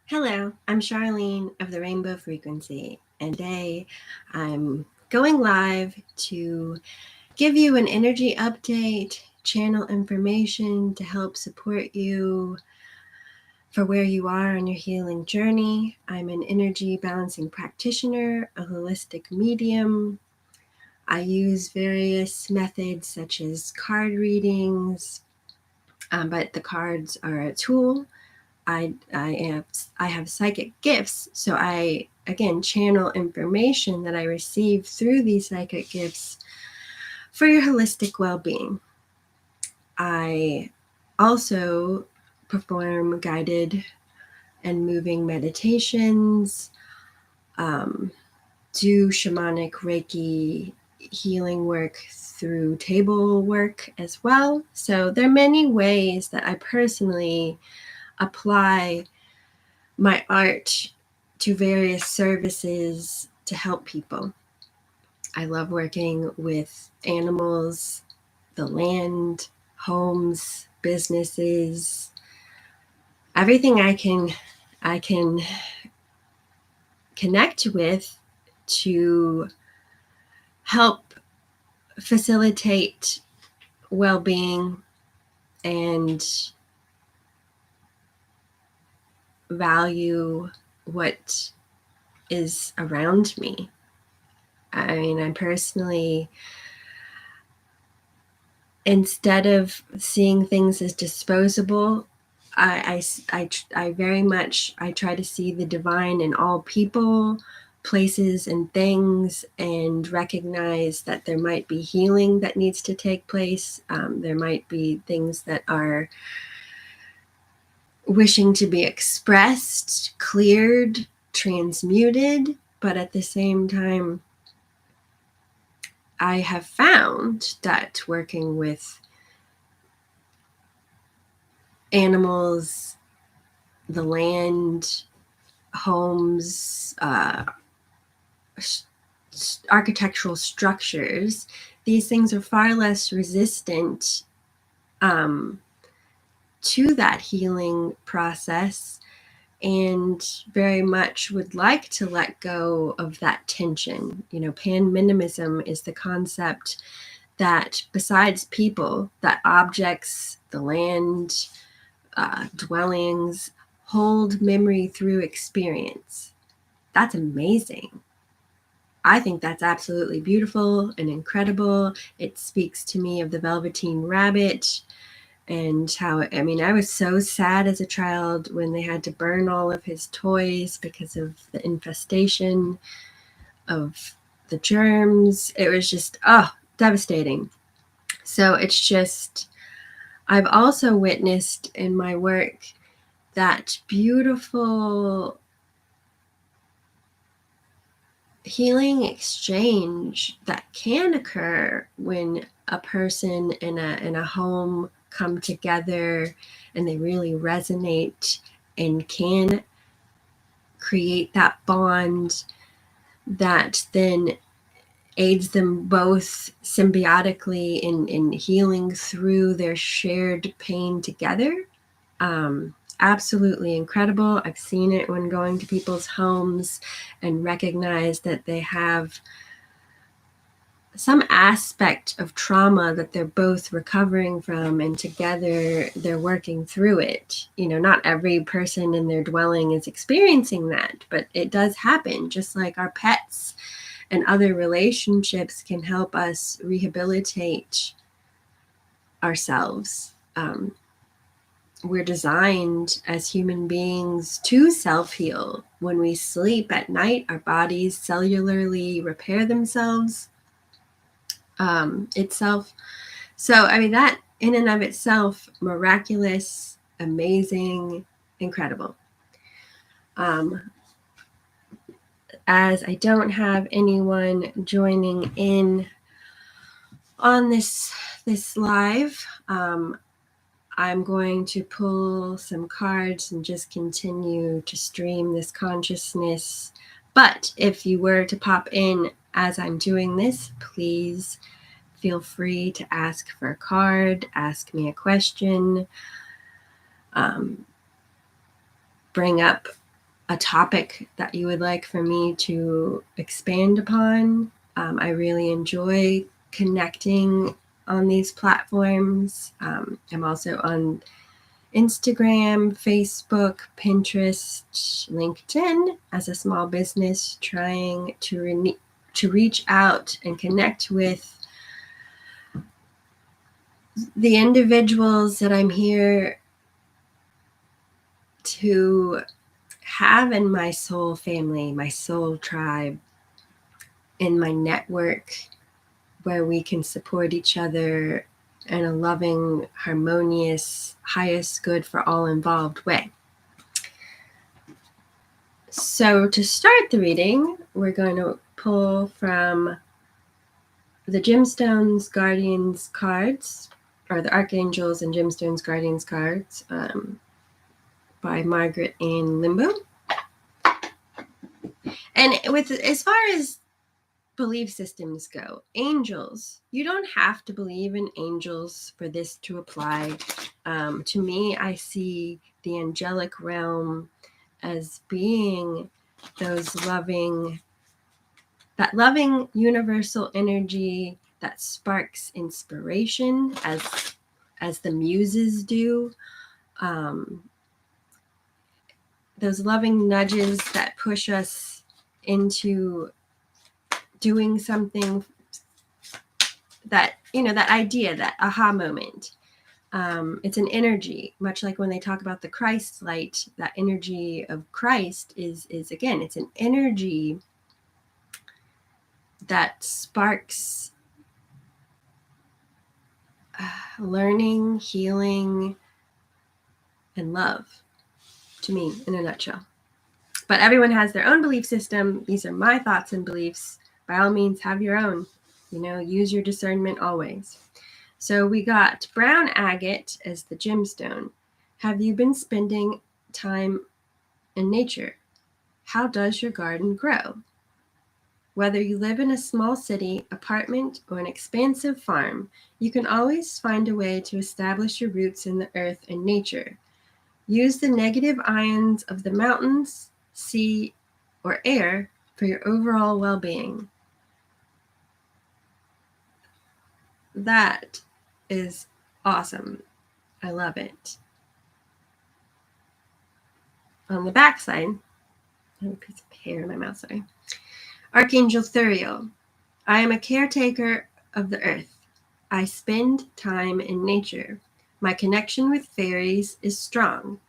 Hello, I'm Charlene of the Rainbow Frequency, and today I'm going live to give you an energy update, channel information to help support you for where you are on your healing journey. I'm an energy balancing practitioner, a holistic medium. I use various methods such as card readings, but the cards are a tool. I have psychic gifts, so I again channel information that I receive through these psychic gifts for your holistic well-being. I also perform guided and moving meditations, do shamanic Reiki healing work through table work as well. So there are many ways that I personally apply my art to various services to help people. I love working with animals, the land, homes, businesses, everything I can connect with to help facilitate well-being and value what is around me. I mean, I personally, instead of seeing things as disposable, I very much, I try to see the divine in all people, places, and things, and recognize that there might be healing that needs to take place. There might be things that are wishing to be expressed, cleared, transmuted, but at the same time, I have found that working with animals, the land, homes, architectural structures, these things are far less resistant to that healing process, and very much would like to let go of that tension. You know, panminimism is the concept that besides people, that objects, the land, dwellings hold memory through experience. That's amazing. I think that's absolutely beautiful and incredible. It speaks to me of the Velveteen Rabbit and how, I mean, I was so sad as a child when they had to burn all of his toys because of the infestation of the germs. It was just, devastating. So it's just, I've also witnessed in my work that beautiful healing exchange that can occur when a person in a home come together and they really resonate and can create that bond that then aids them both symbiotically in healing through their shared pain together. Absolutely incredible. I've seen it when going to people's homes and recognize that they have some aspect of trauma that they're both recovering from, and together they're working through it. You know, not every person in their dwelling is experiencing that, but it does happen. Just like our pets and other relationships can help us rehabilitate ourselves. We're designed as human beings to self-heal. When we sleep at night, our bodies cellularly repair themselves itself. So, I mean, that in and of itself, miraculous, amazing, incredible. As I don't have anyone joining in on this live, I'm going to pull some cards and just continue to stream this consciousness. But if you were to pop in as I'm doing this, please feel free to ask for a card, ask me a question, bring up a topic that you would like for me to expand upon. I really enjoy connecting on these platforms. I'm also on Instagram, Facebook, Pinterest, LinkedIn as a small business, trying to reach out and connect with the individuals that I'm here to have in my soul family, my soul tribe, in my network, where we can support each other in a loving, harmonious, highest good for all involved way. So to start the reading, we're going to pull from the Gemstones Guardians cards, or the Archangels and Gemstones Guardians cards, by Margaret Ann Limbo. And with as far as belief systems go, angels, you don't have to believe in angels for this to apply. To me, I see the angelic realm as being that loving universal energy that sparks inspiration as the muses do. Those loving nudges that push us into doing something, that, that idea, that aha moment. It's an energy, much like when they talk about the Christ light, that energy of Christ is again, it's an energy that sparks learning, healing, and love, to me, in a nutshell. But everyone has their own belief system. These are my thoughts and beliefs. By all means, have your own. Use your discernment always. So we got brown agate as the gemstone. Have you been spending time in nature? How does your garden grow? Whether you live in a small city, apartment, or an expansive farm, you can always find a way to establish your roots in the earth and nature. Use the negative ions of the mountains, sea, or air for your overall well-being. That is awesome. I love it. On the backside, I have a piece of hair in my mouth, sorry. Archangel Thuriel. I am a caretaker of the earth. I spend time in nature. My connection with fairies is strong.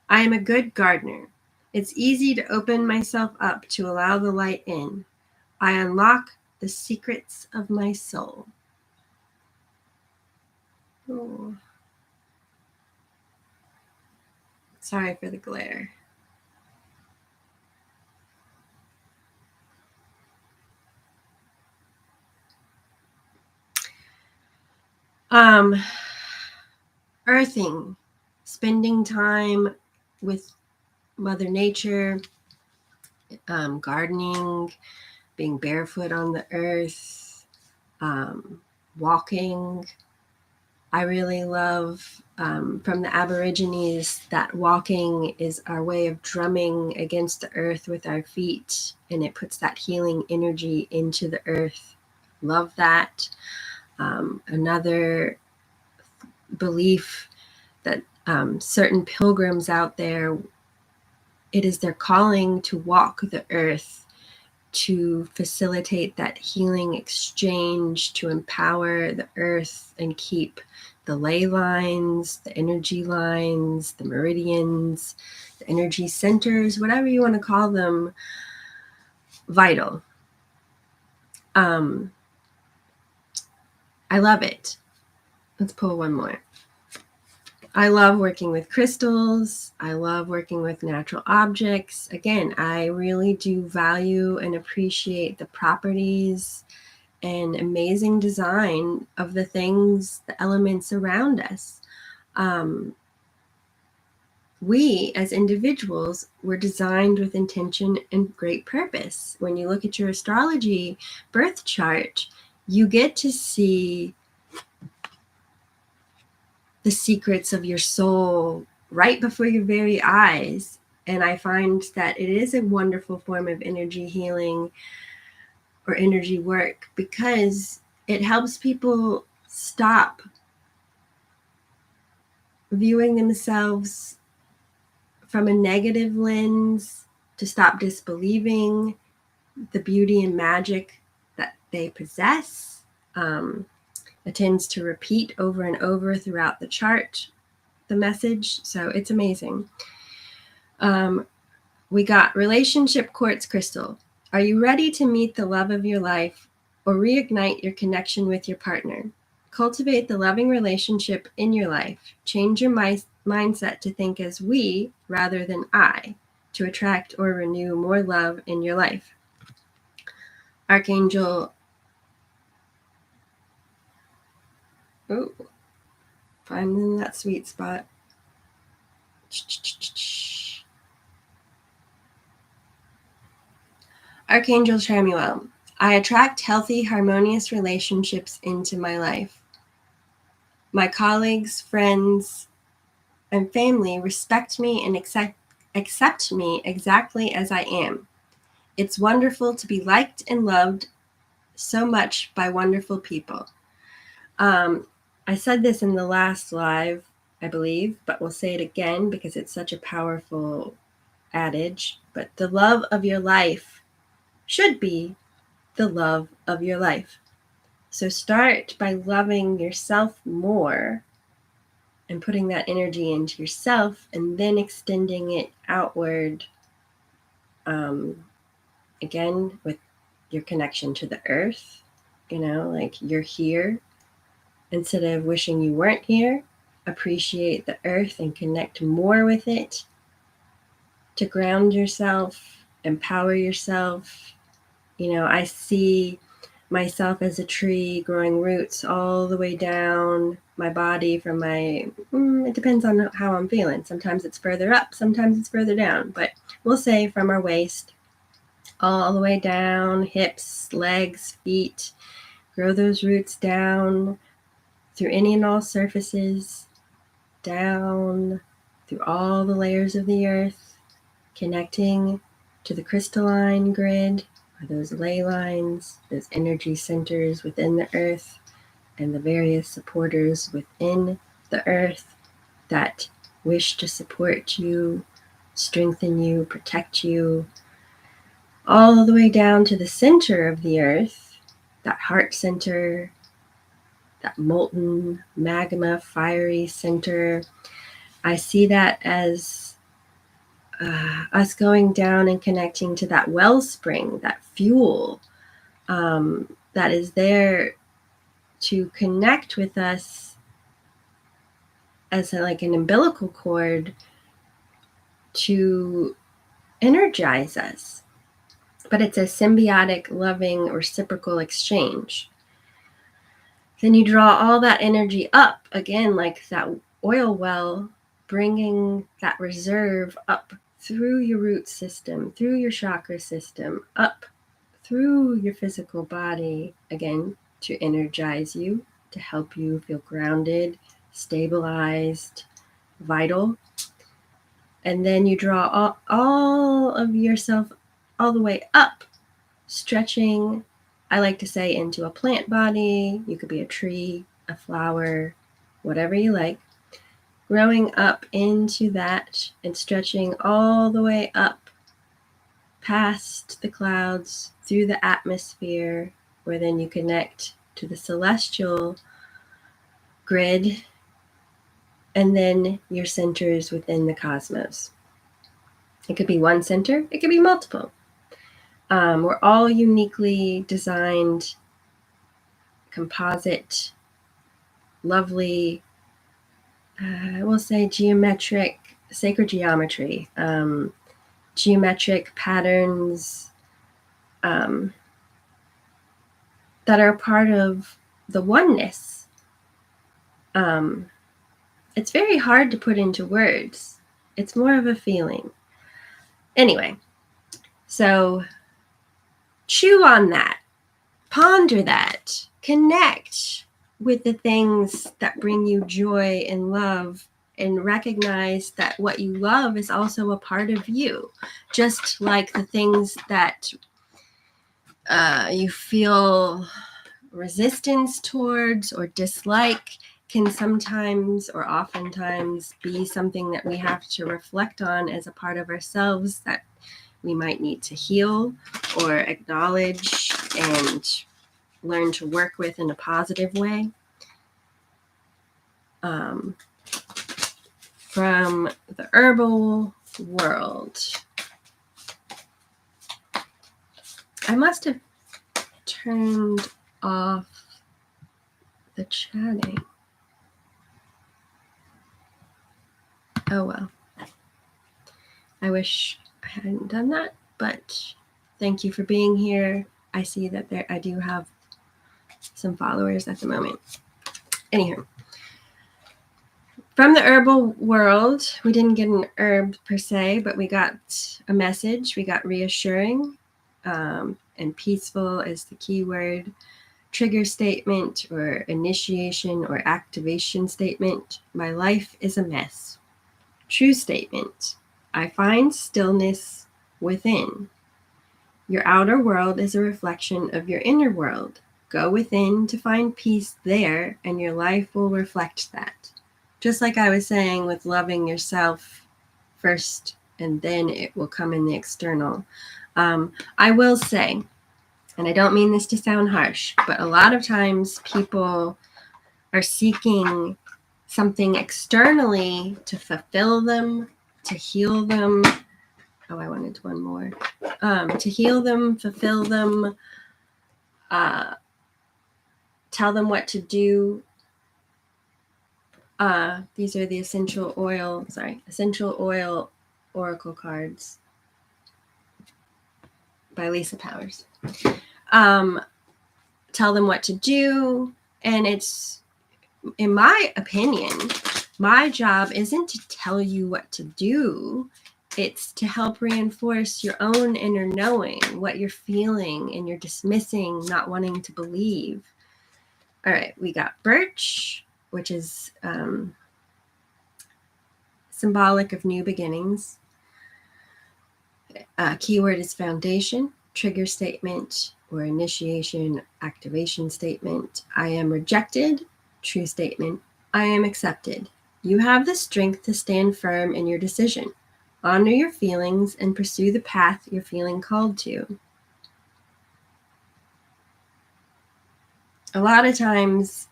I am a good gardener. It's easy to open myself up to allow the light in. I unlock the secrets of my soul. Oh. Sorry for the glare. Earthing, spending time with Mother Nature, gardening, being barefoot on the earth, walking. I really love, from the Aborigines, that walking is our way of drumming against the earth with our feet, and it puts that healing energy into the earth. Love that. Another belief that certain pilgrims out there, it is their calling to walk the earth, to facilitate that healing exchange, to empower the earth and keep the ley lines, the energy lines, the meridians, the energy centers, whatever you want to call them, vital. I love it. Let's pull one more. I love working with crystals. I love working with natural objects. Again, I really do value and appreciate the properties and amazing design of the things, the elements around us. We, as individuals, were designed with intention and great purpose. When you look at your astrology birth chart, you get to see the secrets of your soul right before your very eyes. And I find that it is a wonderful form of energy healing or energy work because it helps people stop viewing themselves from a negative lens, to stop disbelieving the beauty and magic that they possess. It tends to repeat over and over throughout the chart, the message. So it's amazing. We got relationship quartz crystal. Are you ready to meet the love of your life or reignite your connection with your partner? Cultivate the loving relationship in your life. Change your mindset to think as we rather than I to attract or renew more love in your life. Archangel, oh, finding that sweet spot. Archangel Chamuel, I attract healthy, harmonious relationships into my life. My colleagues, friends, and family respect me and accept me exactly as I am. It's wonderful to be liked and loved so much by wonderful people. I said this in the last live, I believe, but we'll say it again because it's such a powerful adage. But the love of your life should be the love of your life. So start by loving yourself more and putting that energy into yourself and then extending it outward, again, with your connection to the earth. Like you're here. Instead of wishing you weren't here, appreciate the earth and connect more with it to ground yourself, empower yourself. I see myself as a tree growing roots all the way down my body from it depends on how I'm feeling. Sometimes it's further up, sometimes it's further down, but we'll say from our waist all the way down, hips, legs, feet. Grow those roots down through any and all surfaces, down through all the layers of the earth, connecting to the crystalline grid, or those ley lines, those energy centers within the earth, and the various supporters within the earth that wish to support you, strengthen you, protect you, all the way down to the center of the earth, that heart center, that molten magma, fiery center. I see that as us going down and connecting to that wellspring, that fuel that is there to connect with us as like an umbilical cord to energize us. But it's a symbiotic, loving, reciprocal exchange. Then you draw all that energy up again, like that oil well, bringing that reserve up through your root system, through your chakra system, up through your physical body, again, to energize you, to help you feel grounded, stabilized, vital. And then you draw all of yourself all the way up, stretching, I like to say, into a plant body. You could be a tree, a flower, whatever you like. Growing up into that and stretching all the way up past the clouds, through the atmosphere, where then you connect to the celestial grid, and then your centers within the cosmos. It could be one center, it could be multiple. We're all uniquely designed, composite, lovely, we'll say geometric, sacred geometry, geometric patterns that are part of the oneness. It's very hard to put into words. It's more of a feeling. Anyway, so chew on that, ponder that, connect with the things that bring you joy and love and recognize that what you love is also a part of you. Just like the things that you feel resistance towards or dislike can sometimes or oftentimes be something that we have to reflect on as a part of ourselves that we might need to heal or acknowledge and learn to work with in a positive way. From the herbal world, I must have turned off the chatting. Oh well. I wish I hadn't done that, but thank you for being here. I see that I do have some followers at the moment. Anywho, from the herbal world, we didn't get an herb per se, but we got a message. We got reassuring, and peaceful is the key word. Trigger statement or initiation or activation statement. My life is a mess. True statement. I find stillness within. Your outer world is a reflection of your inner world. Go within to find peace there, and your life will reflect that. Just like I was saying with loving yourself first, and then it will come in the external. I will say, and I don't mean this to sound harsh, but a lot of times people are seeking something externally to fulfill them, to heal them. Oh, I wanted one more. To heal them, fulfill them, tell them what to do. These are the essential oil oracle cards by Lisa Powers. Tell them what to do, and it's, in my opinion, my job isn't to tell you what to do. It's to help reinforce your own inner knowing, what you're feeling, and you're dismissing, not wanting to believe. All right, we got birch, which is symbolic of new beginnings. Keyword is foundation. Trigger statement or initiation, activation statement. I am rejected. True statement. I am accepted. You have the strength to stand firm in your decision. Honor your feelings and pursue the path you're feeling called to. A lot of times,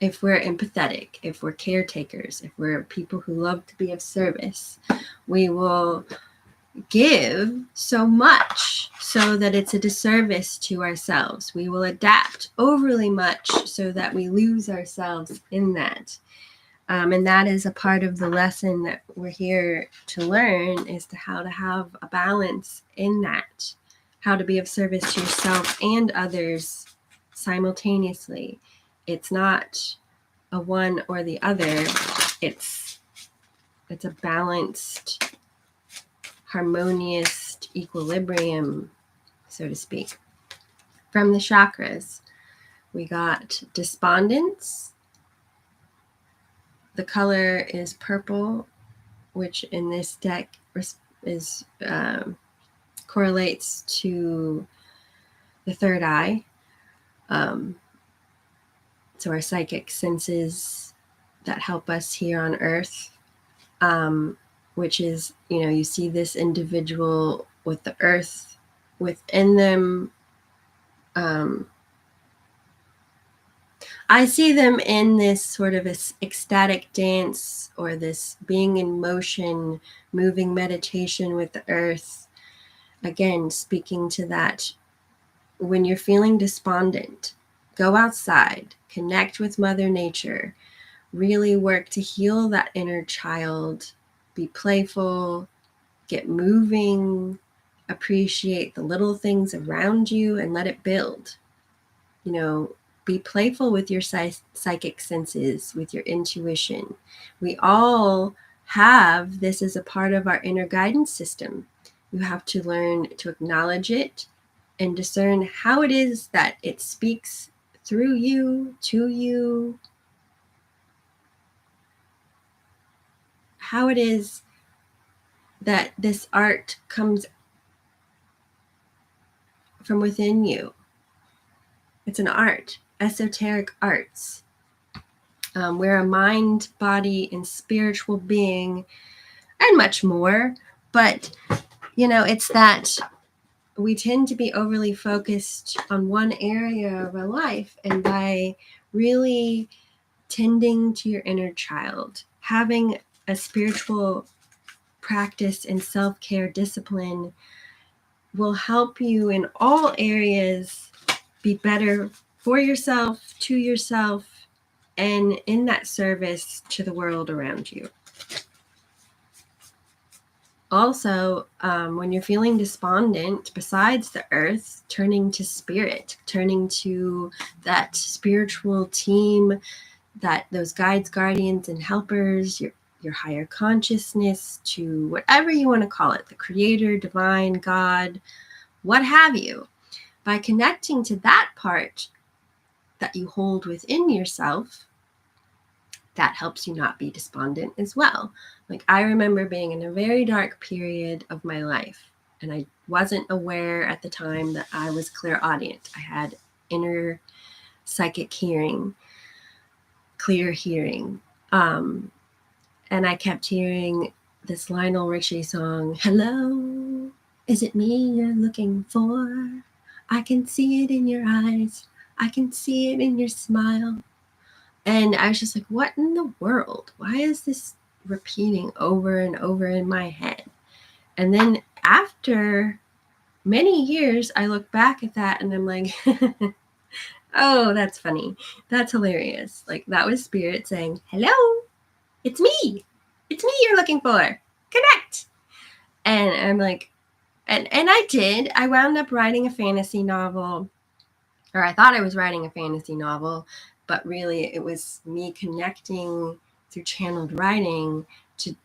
if we're empathetic, if we're caretakers, if we're people who love to be of service, we will give so much so that it's a disservice to ourselves. We will adapt overly much so that we lose ourselves in that. And that is a part of the lesson that we're here to learn, is to how to have a balance in that, how to be of service to yourself and others simultaneously. It's not a one or the other. It's a balanced, harmonious equilibrium, so to speak. From the chakras, we got despondence. The color is purple, which in this deck is correlates to the third eye. So our psychic senses that help us here on Earth, which is, you see this individual with the earth within them. I see them in this sort of ecstatic dance, or this being in motion, moving meditation with the earth. Again, speaking to that, when you're feeling despondent, go outside, connect with Mother Nature, really work to heal that inner child, be playful, get moving, appreciate the little things around you, and let it build. Be playful with your psychic senses, with your intuition. We all have this as a part of our inner guidance system. You have to learn to acknowledge it and discern how it is that it speaks through you, to you. how it is that this art comes from within you. It's an art, esoteric arts. We're a mind, body, and spiritual being, and much more. But, it's that we tend to be overly focused on one area of our life. And by really tending to your inner child, having a spiritual practice and self-care discipline will help you in all areas be better for yourself, to yourself, and in that service to the world around you. Also, when you're feeling despondent, besides the earth, turning to spirit, turning to that spiritual team, that those guides, guardians, and helpers, your higher consciousness, to whatever you want to call it, the creator, divine, God, what have you. By connecting to that part that you hold within yourself, that helps you not be despondent as well. Like, I remember being in a very dark period of my life, and I wasn't aware at the time that I was clairaudient. I had inner psychic hearing, clear hearing. And I kept hearing this Lionel Richie song, "Hello, is it me you're looking for? I can see it in your eyes. I can see it in your smile." And I was just like, what in the world? Why is this repeating over and over in my head? And then after many years, I look back at that and I'm like, oh, that's funny. That's hilarious. Like, that was spirit saying, "Hello, it's me. It's me you're looking for. Connect." And I'm like, and I did. I wound up writing a fantasy novel, or I thought I was writing a fantasy novel, but really it was me connecting through channeled writing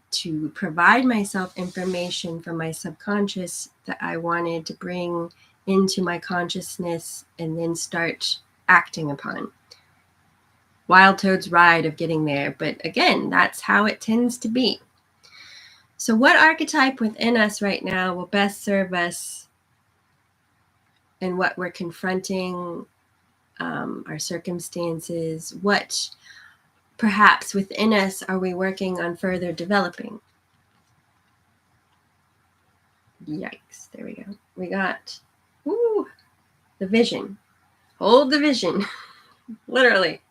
to provide myself information from my subconscious that I wanted to bring into my consciousness and then start acting upon. Wild Toad's ride of getting there, but again, that's how it tends to be. So what archetype within us right now will best serve us in what we're confronting, our circumstances? What perhaps within us are we working on further developing? Yikes, there we go. We got, the vision. Hold the vision, literally.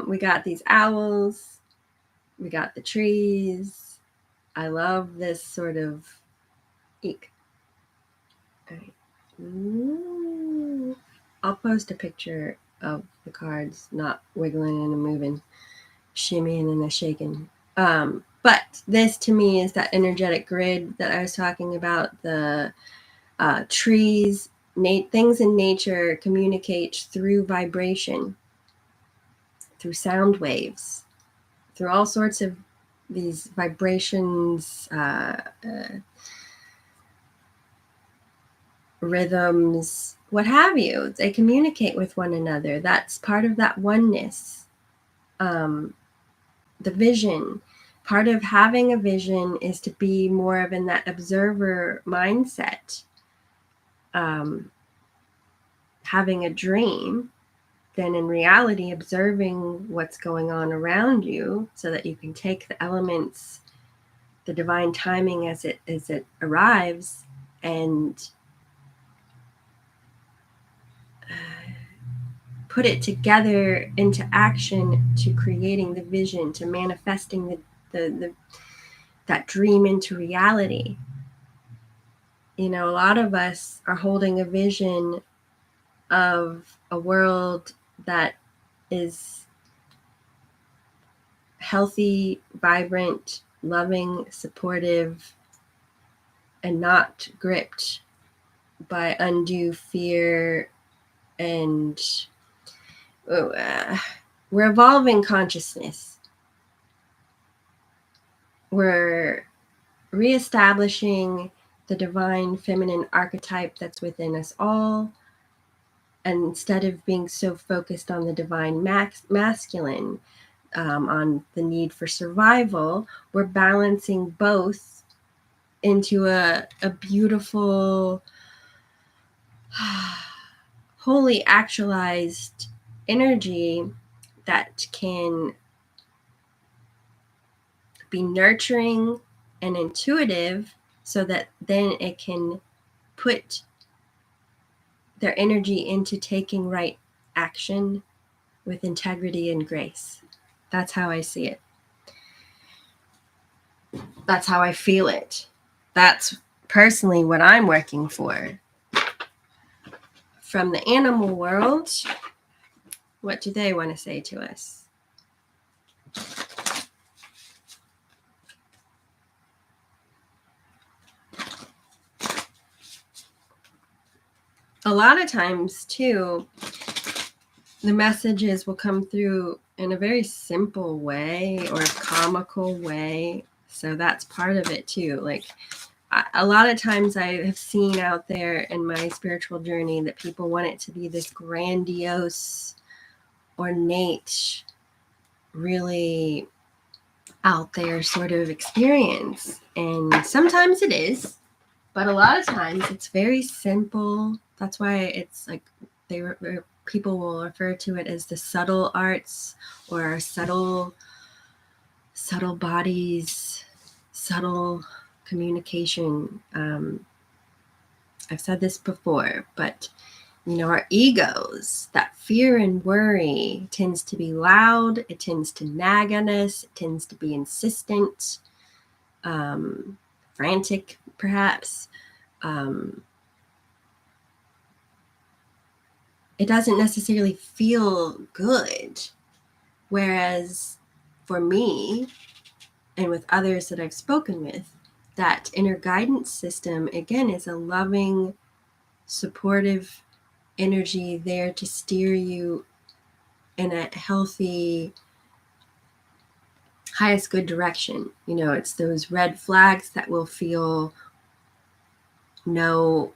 We got these owls. We got the trees. I love this sort of eek. All right. Ooh. I'll post a picture of the cards not wiggling and moving, shimmying and a shaking. But this to me is that energetic grid that I was talking about. The trees, things in nature communicate through vibration, through sound waves, through all sorts of these vibrations, rhythms, what have you. They communicate with one another. That's part of that oneness. The vision. Part of having a vision is to be more of in that observer mindset. Having a dream, then in reality observing what's going on around you so that you can take the elements, the divine timing as it arrives, and put it together into action, to creating the vision, to manifesting that dream into reality. A lot of us are holding a vision of a world that is healthy, vibrant, loving, supportive, and not gripped by undue fear. And we're evolving consciousness. We're reestablishing the divine feminine archetype that's within us all. And instead of being so focused on the divine masculine, on the need for survival, we're balancing both into a beautiful, wholly actualized energy that can be nurturing and intuitive, so that then it can put their energy into taking right action with integrity and grace. That's how I see it. That's how I feel it. That's personally what I'm working for. From the animal world, what do they want to say to us? A lot of times, too, the messages will come through in a very simple way or a comical way. So that's part of it, too. Like, a lot of times I have seen out there in my spiritual journey that people want it to be this grandiose, ornate, really out there sort of experience. And sometimes it is, but a lot of times it's very simple. That's why it's like people will refer to it as the subtle arts, or subtle bodies, subtle communication. I've said this before, but our egos, that fear and worry tends to be loud. It tends to nag on us. It tends to be insistent, frantic, perhaps. It doesn't necessarily feel good. Whereas for me, and with others that I've spoken with, that inner guidance system, again, is a loving, supportive energy there to steer you in a healthy, highest good direction. It's those red flags that will feel no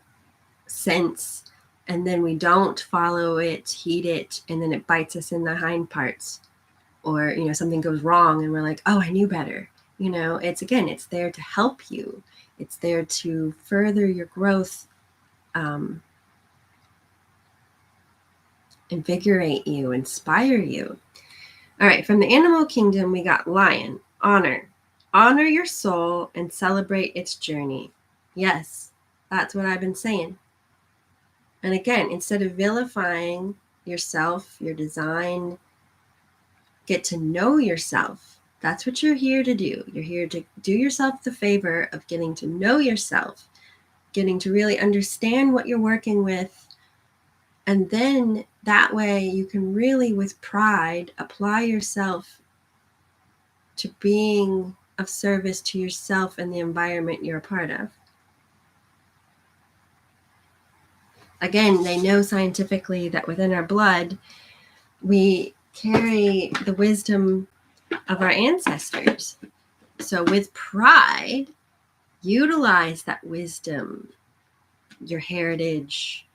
sense, and then we don't follow it, heed it, and then it bites us in the hind parts. Or, something goes wrong and we're like, oh, I knew better. It's there to help you. It's there to further your growth, invigorate you, inspire you. All right, from the animal kingdom, we got lion, honor. Honor your soul and celebrate its journey. Yes, that's what I've been saying. And again, instead of vilifying yourself, your design, get to know yourself. That's what you're here to do. You're here to do yourself the favor of getting to know yourself, getting to really understand what you're working with. And then that way you can really, with pride, apply yourself to being of service to yourself and the environment you're a part of. Again, they know scientifically that within our blood, we carry the wisdom of our ancestors. So with pride, utilize that wisdom, your heritage,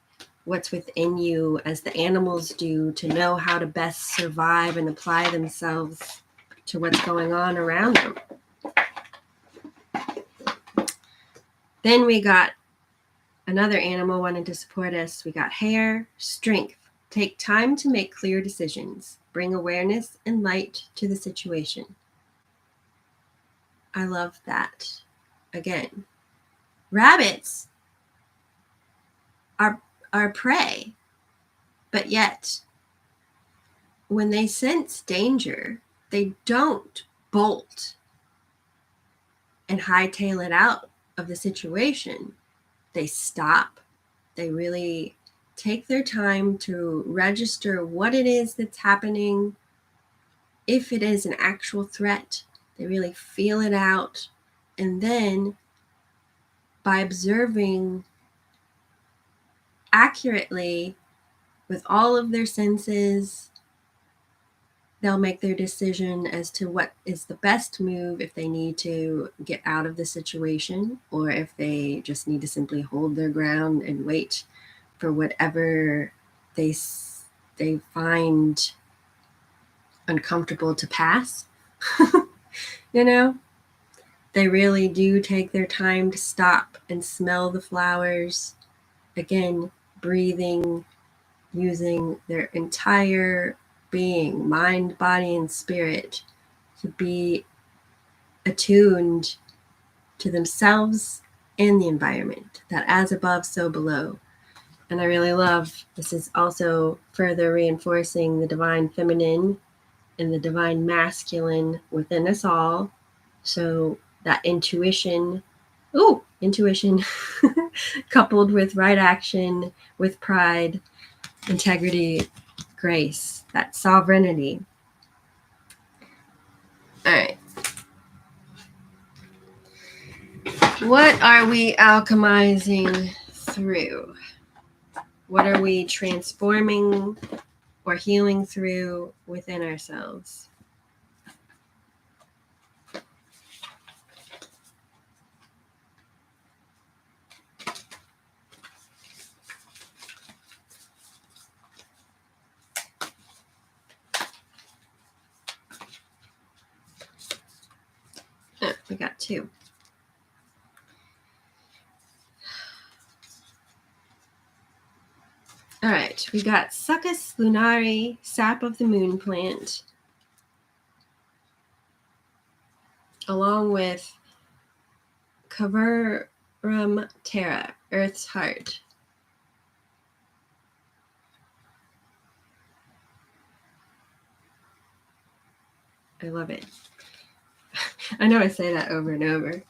what's within you, as the animals do, to know how to best survive and apply themselves to what's going on around them. Then we got another animal wanting to support us. We got hare, strength. Take time to make clear decisions. Bring awareness and light to the situation. I love that. Again, rabbits are prey, but yet when they sense danger, they don't bolt and hightail it out of the situation. They stop. They really take their time to register what it is that's happening. If it is an actual threat, they really feel it out. And then by observing accurately with all of their senses, they'll make their decision as to what is the best move, if they need to get out of the situation or if they just need to simply hold their ground and wait for whatever they find uncomfortable to pass. You know, they really do take their time to stop and smell the flowers. Again, breathing, using their entire being, mind, body, and spirit, to be attuned to themselves and the environment, that as above, so below. And I really love this is also further reinforcing the divine feminine and the divine masculine within us all. So that intuition, coupled with right action, with pride, integrity, grace, that sovereignty. All right. What are we alchemizing through? What are we transforming or healing through within ourselves? Oh, we got two. All right, we got Succus lunari, sap of the moon plant, along with Cavarum terra, earth's heart. I love it. I know I say that over and over.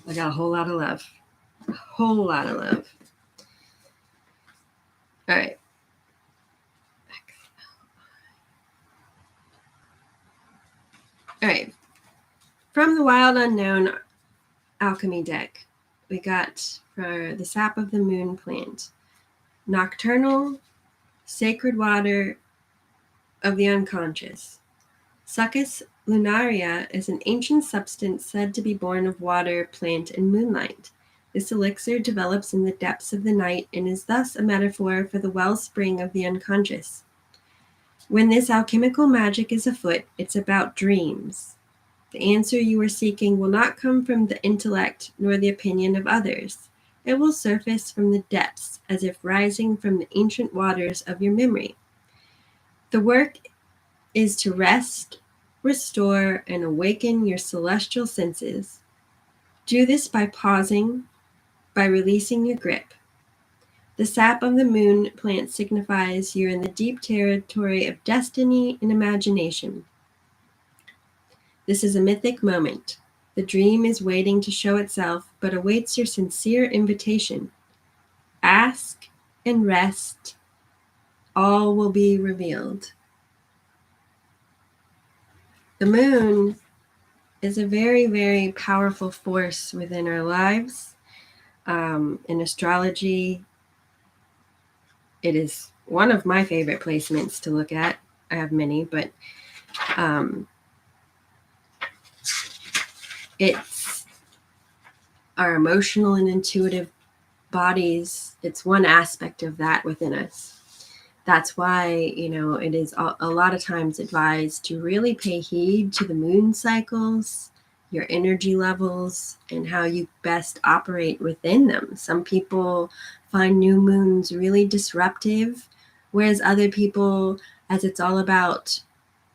I got a whole lot of love. A whole lot of love. All right. All right. From the Wild Unknown Alchemy deck, we got for the sap of the moon plant, nocturnal, sacred water of the unconscious. Succus lunaria is an ancient substance said to be born of water, plant, and moonlight. This elixir develops in the depths of the night and is thus a metaphor for the wellspring of the unconscious. When this alchemical magic is afoot, it's about dreams. The answer you are seeking will not come from the intellect nor the opinion of others. It will surface from the depths as if rising from the ancient waters of your memory. The work is to rest, restore, and awaken your celestial senses. Do this by pausing, by releasing your grip. The sap of the moon plant signifies you're in the deep territory of destiny and imagination. This is a mythic moment. The dream is waiting to show itself, but awaits your sincere invitation. Ask and rest. All will be revealed. The moon is a very, very powerful force within our lives. In astrology, it is one of my favorite placements to look at. I have many, but it's our emotional and intuitive bodies. It's one aspect of that within us. That's why, it is a lot of times advised to really pay heed to the moon cycles, your energy levels, and how you best operate within them. Some people find new moons really disruptive, whereas other people, as it's all about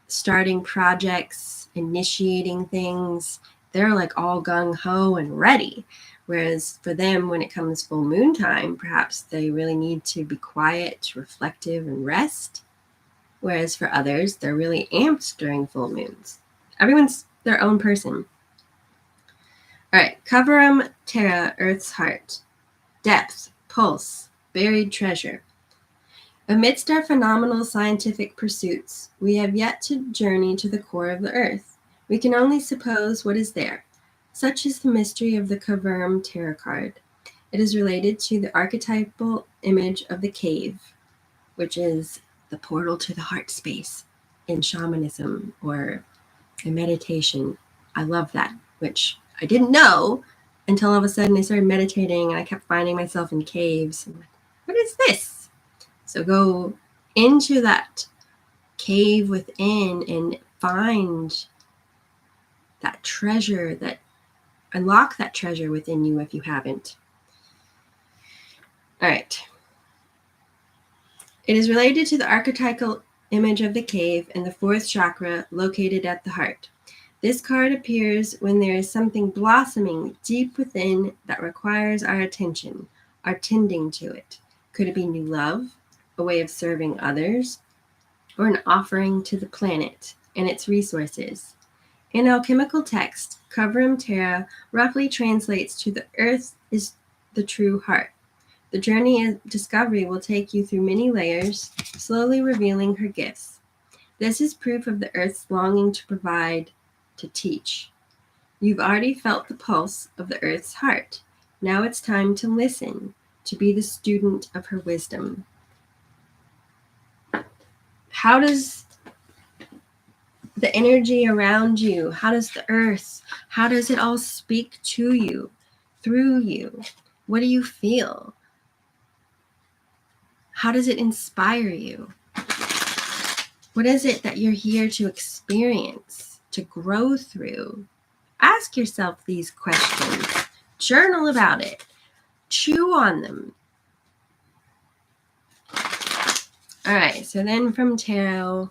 starting projects, initiating things, they're like all gung-ho and ready. Whereas for them, when it comes full moon time, perhaps they really need to be quiet, reflective, and rest. Whereas for others, they're really amped during full moons. Everyone's their own person. All right, Cavarum terra, earth's heart. Depth, pulse, buried treasure. Amidst our phenomenal scientific pursuits, we have yet to journey to the core of the earth. We can only suppose what is there. Such is the mystery of the Cavarum tarot card. It is related to the archetypal image of the cave, which is the portal to the heart space in shamanism or in meditation. I love that, which I didn't know until all of a sudden I started meditating and I kept finding myself in caves. I'm like, what is this? So go into that cave within and find that treasure, that unlock that treasure within you if you haven't. All right. It is related to the archetypal image of the cave and the fourth chakra located at the heart. This card appears when there is something blossoming deep within that requires our attention, our tending to it. Could it be new love, a way of serving others, or an offering to the planet and its resources? In alchemical text, Kavram Terra roughly translates to the earth is the true heart. The journey of discovery will take you through many layers, slowly revealing her gifts. This is proof of the earth's longing to provide, to teach. You've already felt the pulse of the earth's heart. Now it's time to listen, to be the student of her wisdom. How does the energy around you, how does the earth, how does it all speak to you, through you? What do you feel? How does it inspire you? What is it that you're here to experience, to grow through? Ask yourself these questions. Journal about it. Chew on them. All right, so then from tarot,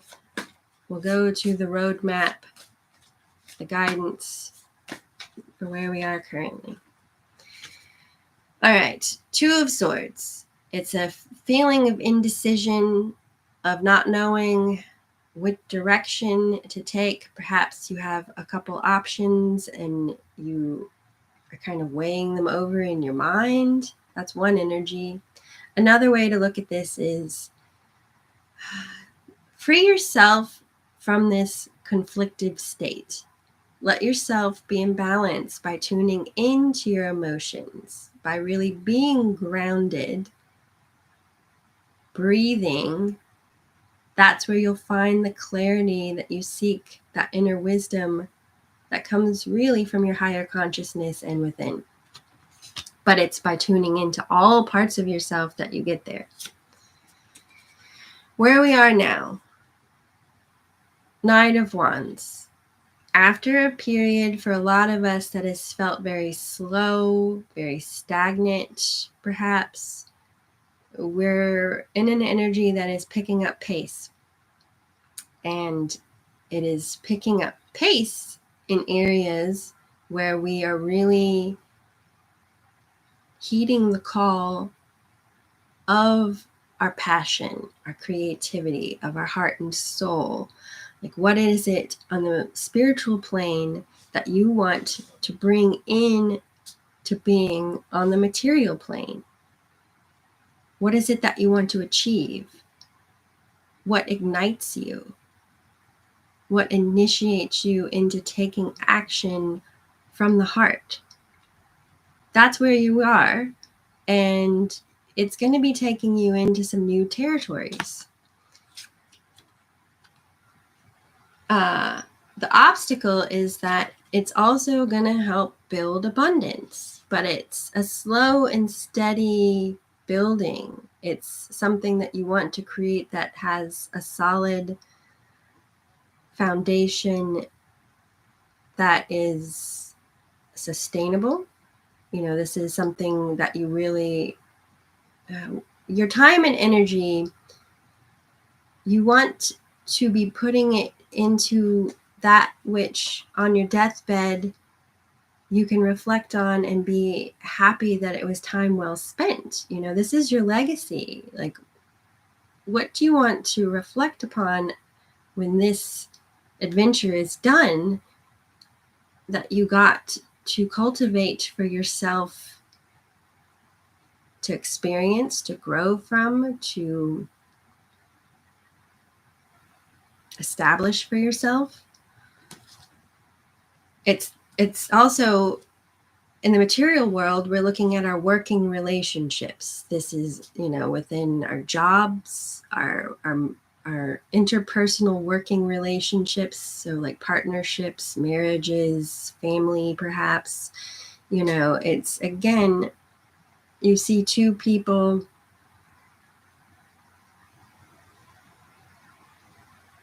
we'll go to the roadmap, the guidance for where we are currently. All right, Two of Swords. It's a feeling of indecision, of not knowing what direction to take. Perhaps you have a couple options and you are kind of weighing them over in your mind. That's one energy. Another way to look at this is free yourself from this conflicted state. Let yourself be in balance by tuning into your emotions, by really being grounded, breathing. That's where you'll find the clarity that you seek, that inner wisdom that comes really from your higher consciousness and within. But it's by tuning into all parts of yourself that you get there. Where we are now, Knight of Wands. After a period for a lot of us that has felt very slow, very stagnant, perhaps, we're in an energy that is picking up pace. And it is picking up pace in areas where we are really heeding the call of our passion, our creativity, of our heart and soul. Like, what is it on the spiritual plane that you want to bring in to being on the material plane? What is it that you want to achieve? What ignites you? What initiates you into taking action from the heart? That's where you are, and it's going to be taking you into some new territories. The obstacle is that it's also going to help build abundance, but it's a slow and steady building. It's something that you want to create that has a solid foundation that is sustainable. You know, this is something that you really, your time and energy, you want to be putting it into that which on your deathbed you can reflect on and be happy that it was time well spent. You know, this is your legacy. Like, what do you want to reflect upon when this adventure is done that you got to cultivate for yourself, to experience, to grow from, to establish for yourself? It's also, in the material world, we're looking at our working relationships. This is, you know, within our jobs, our interpersonal working relationships. So like partnerships, marriages, family, perhaps. You know, it's, again, you see two people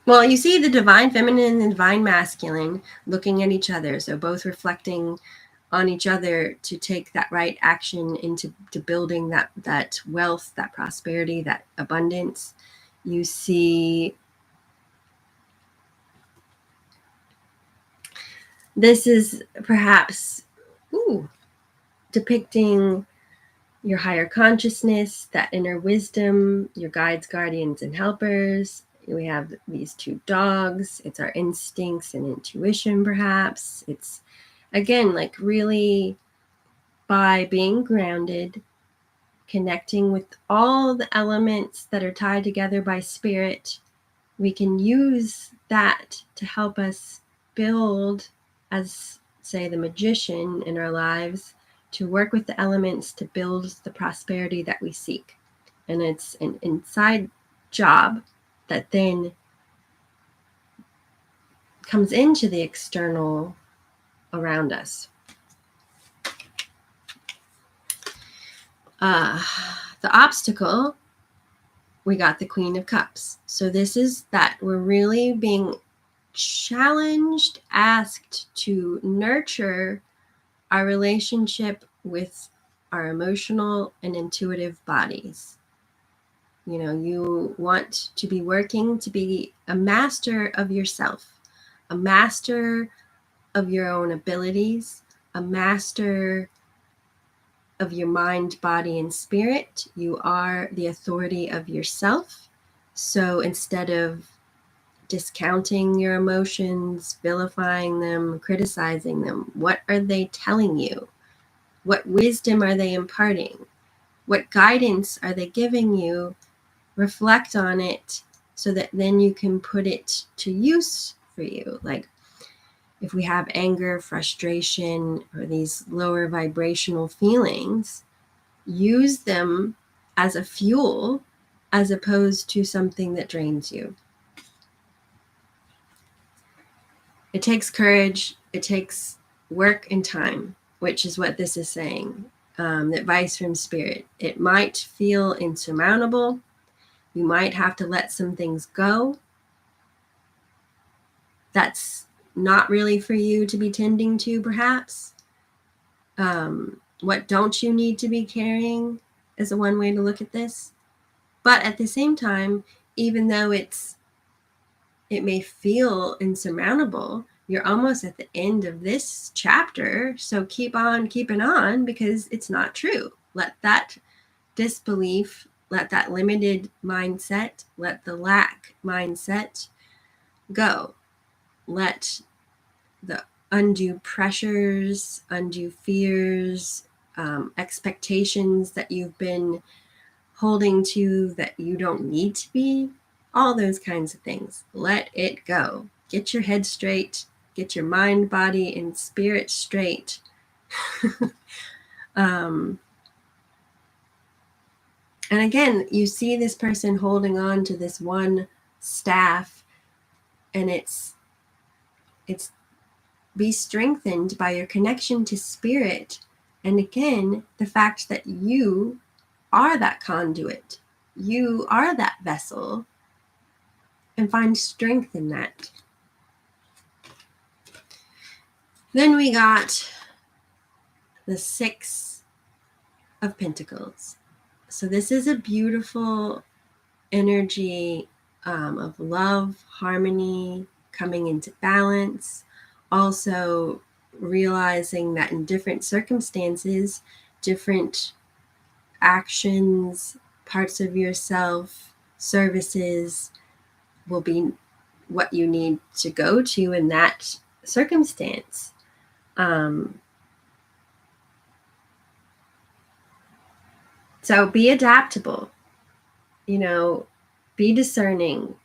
Well, you see the divine feminine and the divine masculine looking at each other, so both reflecting on each other to take that right action into building that wealth, that prosperity, that abundance. You see this is perhaps depicting your higher consciousness, that inner wisdom, your guides, guardians, and helpers. We have these two dogs. It's our instincts and intuition, perhaps. It's, again, like really by being grounded, connecting with all the elements that are tied together by spirit, we can use that to help us build, as, say, the magician in our lives, to work with the elements to build the prosperity that we seek. And it's an inside job that then comes into the external around us. The obstacle, we got the Queen of Cups. So this is that we're really being challenged, asked to nurture our relationship with our emotional and intuitive bodies. You know, you want to be working to be a master of yourself, a master of your own abilities, a master of your mind, body, and spirit. You are the authority of yourself. So instead of discounting your emotions, vilifying them, criticizing them, what are they telling you? What wisdom are they imparting? What guidance are they giving you? Reflect on it so that then you can put it to use for you. Like if we have anger, frustration, or these lower vibrational feelings, use them as a fuel as opposed to something that drains you. It takes courage, it takes work and time, which is what this is saying. Advice from spirit. It might feel insurmountable. You might have to let some things go. That's not really for you to be tending to, perhaps. What don't you need to be carrying is a one way to look at this. But at the same time, even though it may feel insurmountable, you're almost at the end of this chapter. So keep on keeping on, because it's not true. Let that disbelief, let that limited mindset, let the lack mindset go. Let the undue pressures, undue fears, expectations that you've been holding to that you don't need to be, all those kinds of things. Let it go. Get your head straight. Get your mind, body, and spirit straight. And again, you see this person holding on to this one staff, and it's be strengthened by your connection to spirit. And again, the fact that you are that conduit, you are that vessel, and find strength in that. Then we got the Six of Pentacles. So this is a beautiful energy of love, harmony, coming into balance. Also realizing that in different circumstances, different actions, parts of yourself, services will be what you need to go to in that circumstance. So be adaptable, be discerning,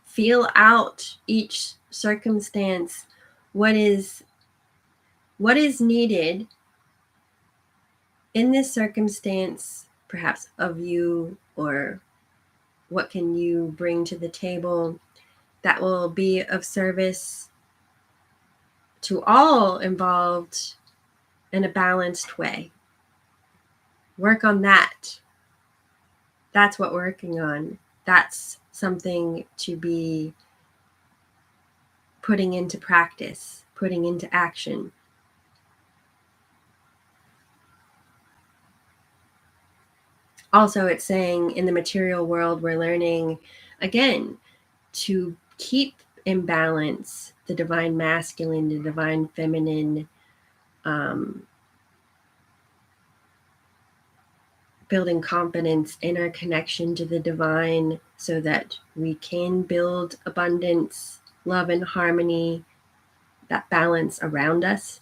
feel out each circumstance, what is needed in this circumstance, perhaps of you, or what can you bring to the table that will be of service to all involved in a balanced way. Work on that. That's what we're working on. That's something to be putting into practice, putting into action. Also, it's saying in the material world, we're learning, again, to keep in balance the divine masculine, the divine feminine, building confidence in our connection to the divine so that we can build abundance, love, and harmony, that balance around us.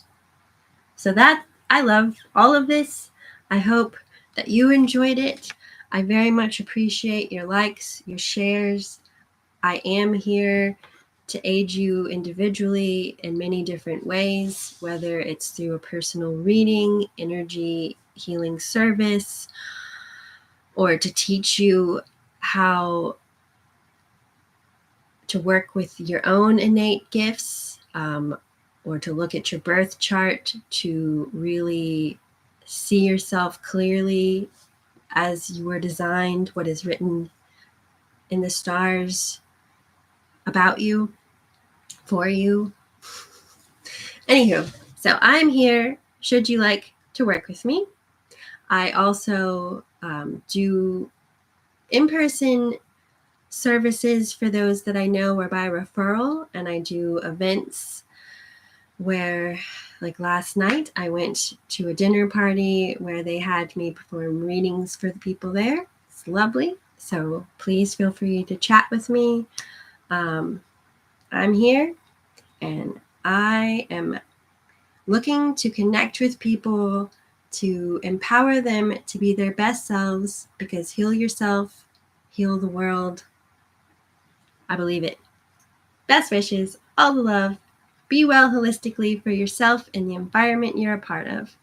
So that I love all of this. I hope that you enjoyed it. I very much appreciate your likes, your shares. I am here to aid you individually in many different ways, whether it's through a personal reading, energy healing service, or to teach you how to work with your own innate gifts, or to look at your birth chart to really see yourself clearly as you were designed, what is written in the stars about you, for you. Anywho, so I'm here should you like to work with me. I also do in-person services for those that I know or by referral, and I do events where, like last night, I went to a dinner party where they had me perform readings for the people there. It's lovely. So please feel free to chat with me. I'm here and I am looking to connect with people, to empower them to be their best selves, because heal yourself, heal the world. I believe it. Best wishes, all the love. Be well holistically for yourself and the environment you're a part of.